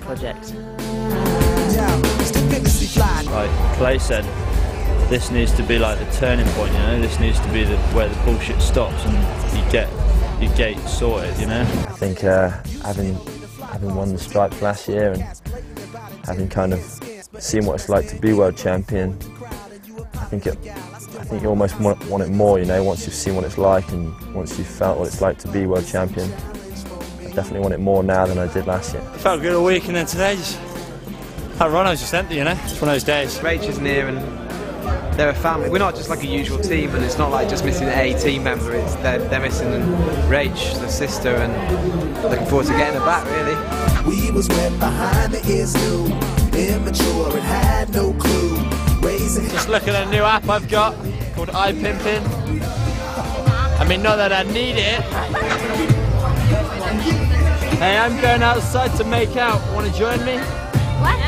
project. Like Clay said, this needs to be like the turning point, you know. This needs to be where the bullshit stops and you get your gate sorted, you know. I think having won the stripes last year and having kind of seen what it's like to be world champion, I think you almost want it more, you know. Once you've seen what it's like and once you've felt what it's like to be world champion, I definitely want it more now than I did last year. It felt good all week, and then today that run I was just empty, you know. It's one of those days. Rach is near and they're a family. We're not just like a usual team, and it's not like just missing a team member. It's they're missing Rach, the sister, and looking forward to getting her back, really. We was wet behind the ears new, immature and had no clue. Just looking at a new app I've got called Ep11. I mean, not that I need it. Hey, I'm going outside to make out. Want to join me? What?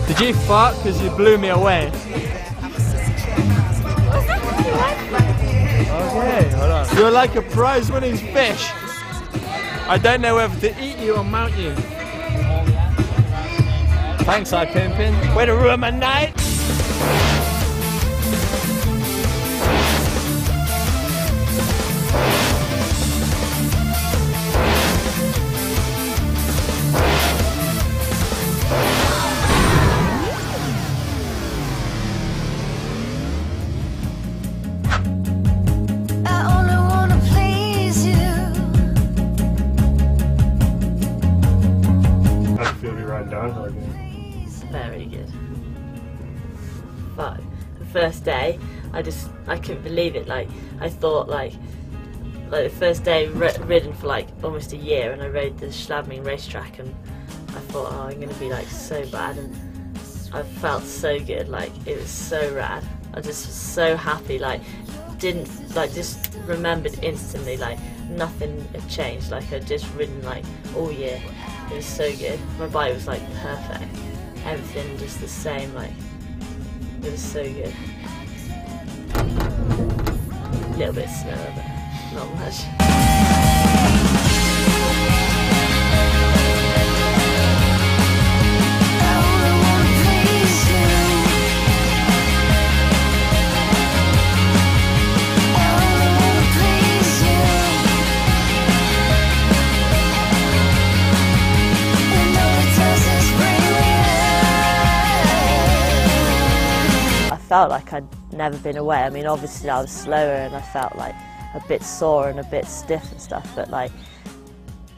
Did you fart because you blew me away? Okay, hold on. You're like a prize-winning fish. I don't know whether to eat you or mount you. Thanks, Ep11. Way to ruin my night. Very good. But the first day, I couldn't believe it. Like, I thought like the first day ridden for like almost a year, and I rode the Schladming racetrack, and I thought, oh, I'm gonna be like so bad, and I felt so good. Like, it was so rad. I just was so happy. Like, just remembered instantly. Like, nothing had changed. Like, I'd just ridden like all year. It was so good. My bike was like perfect. Everything just the same. Like, it was so good. A little bit slower, but not much. I felt like I'd never been away. I mean, obviously I was slower and I felt like a bit sore and a bit stiff and stuff, but like,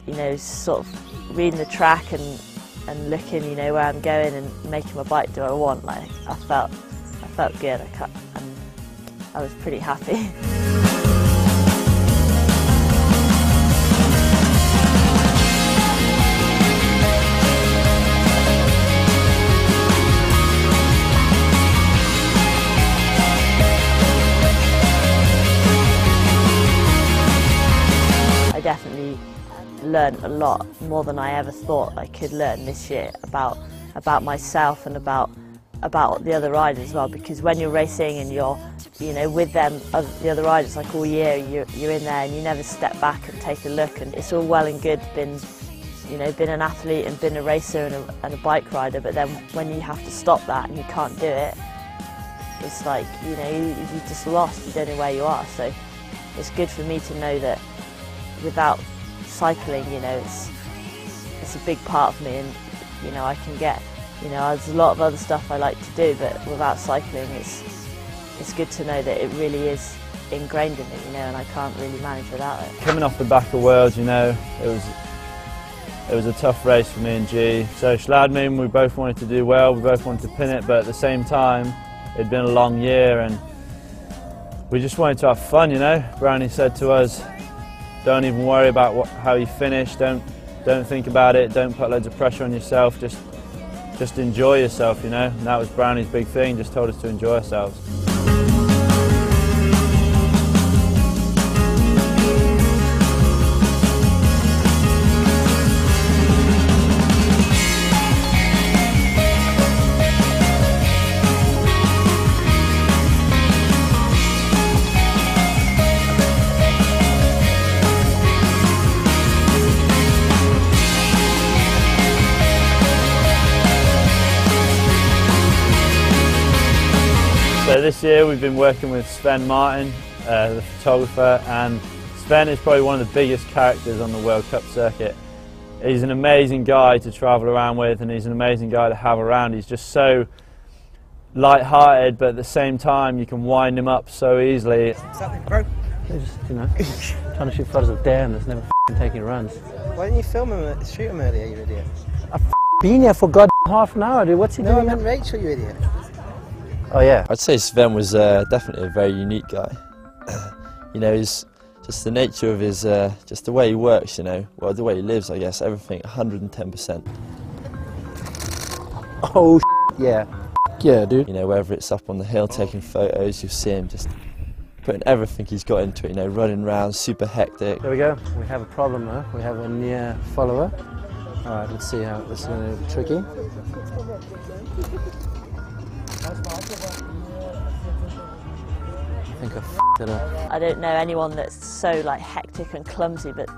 you know, sort of reading the track and looking, you know, where I'm going and making my bike do what I want, like, I felt good. And I was pretty happy. I definitely learned a lot, more than I ever thought I could learn this year about myself and about the other riders as well, because when you're racing and you're, you know, with them, the other riders, like all year, you're in there and you never step back and take a look, and it's all well and good been an athlete and been a racer and a bike rider, but then when you have to stop that and you can't do it, it's like, you know, you're just lost, you don't know where you are. So it's good for me to know that without cycling, you know, it's a big part of me, and, you know, I can get, you know, there's a lot of other stuff I like to do, but without cycling, it's good to know that it really is ingrained in me, you know, and I can't really manage without it. Coming off the back of Worlds, you know, it was a tough race for me and G. So Schladming, we both wanted to do well, we both wanted to pin it, but at the same time, it'd been a long year and we just wanted to have fun, you know. Brownie said to us, don't even worry about how you finish, don't think about it, don't put loads of pressure on yourself, just enjoy yourself, you know. And that was Brownie's big thing, just told us to enjoy ourselves. So this year we've been working with Sven Martin, the photographer, and Sven is probably one of the biggest characters on the World Cup circuit. He's an amazing guy to travel around with, and he's an amazing guy to have around. He's just so light-hearted, but at the same time you can wind him up so easily. What's happening, bro? Just, you know, trying to shoot photos of Dan that's never taking runs. Why didn't you film him, shoot him earlier, you idiot? I've been here for half an hour, dude. What's he doing? No, I meant Rachel, you idiot. Oh yeah. I'd say Sven was definitely a very unique guy. You know, he's just the nature of his, just the way he works, you know, well, the way he lives, I guess, everything 110%. Oh yeah. Yeah, dude. You know, whether it's up on the hill taking photos, you'll see him just putting everything he's got into it, you know, running around, super hectic. There we go. We have a problem though. We have a near follower. Alright, let's see how this is going to be tricky. I think I f***ed it up. I don't know anyone that's so like hectic and clumsy, but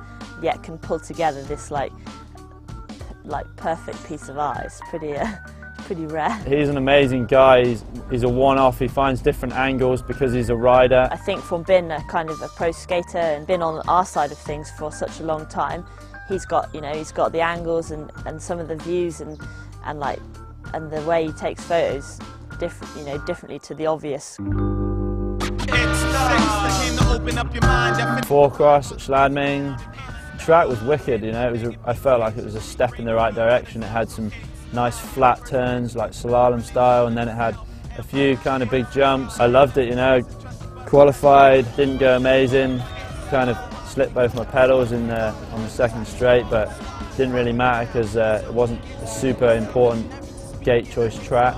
yet can pull together this like perfect piece of art. It's pretty rare. He's an amazing guy. He's a one-off. He finds different angles because he's a rider. I think from being a kind of a pro skater and been on our side of things for such a long time, he's got the angles and some of the views and the way he takes photos differently to the obvious. Four cross at Schladming. The track was wicked, you know. I felt like it was a step in the right direction. It had some nice flat turns, like slalom style, and then it had a few kind of big jumps. I loved it, you know. Qualified, didn't go amazing. Kind of slipped both my pedals on the second straight, but didn't really matter because it wasn't a super important gate choice track.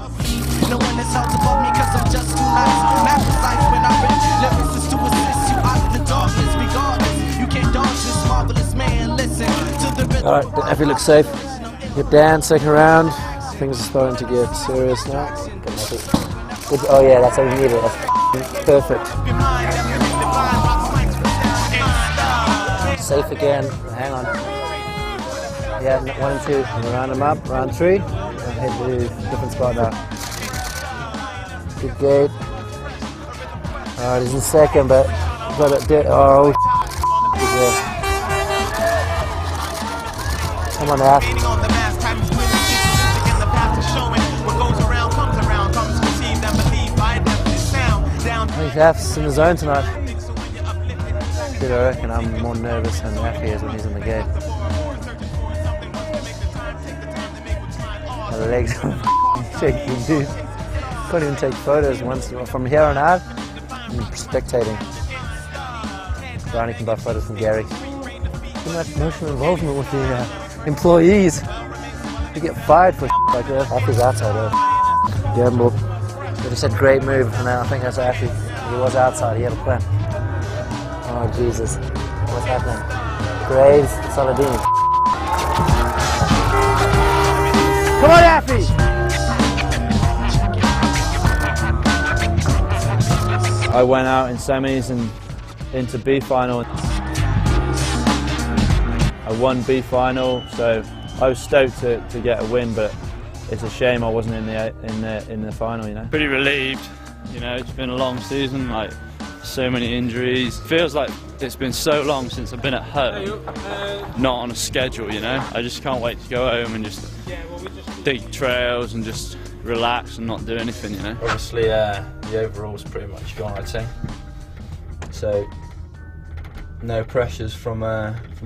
No one is held above me because I'm just too nice. Map life when I rich, lyrics to assist you out of the darkness. Regardless, you can't dodge this marvelous man. Listen to the rhythm. Alright, if you look safe. Get down, second round. Things are starting to get serious now. Good. Oh yeah, that's how we need it. That's perfect. Safe again. Hang on. Yeah, 1 and 2. And round them up. Round 3. And hit the different spot now. Good gate. Alright, he's in second, but got it dead. Oh, he's there. Come on now. I think Af's in the zone tonight. Dude, I reckon I'm more nervous than Af is when he's in the gate. My legs are shaking, dude. Can't even take photos once. From here on out, I'm spectating. Brownie can buy photos from Gary. Too much emotional involvement with the employees. You get fired for like that. Af is outside there. Gamble. They just said great move, and then I think that's actually, he was outside, he had a plan. Oh Jesus, what's happening? Graves, Saladini. Come on, Affy! I went out in semis and into B final. I won B final, so I was stoked to get a win, but it's a shame I wasn't in the final, you know. Pretty relieved, you know. It's been a long season, like so many injuries. Feels like it's been so long since I've been at home, not on a schedule, you know. I just can't wait to go home and just dig trails and just relax and not do anything, you know. Obviously, the overall's pretty much gone, I'd say. So no pressures from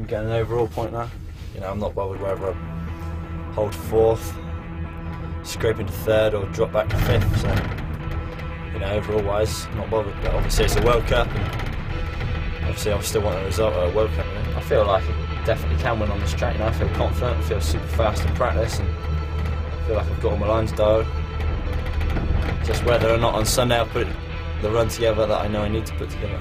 getting an overall point now. You know, I'm not bothered whether I hold 4th. Scrape into 3rd or drop back to 5th, so you know, overall wise, not bothered. But obviously it's a World Cup, and obviously I still want a result at a World Cup. You know? I feel like I definitely can win on this track. You know, I feel confident. I feel super fast in practice, and I feel like I've got all my lines dialed. Just whether or not on Sunday I'll put the run together that I know I need to put together.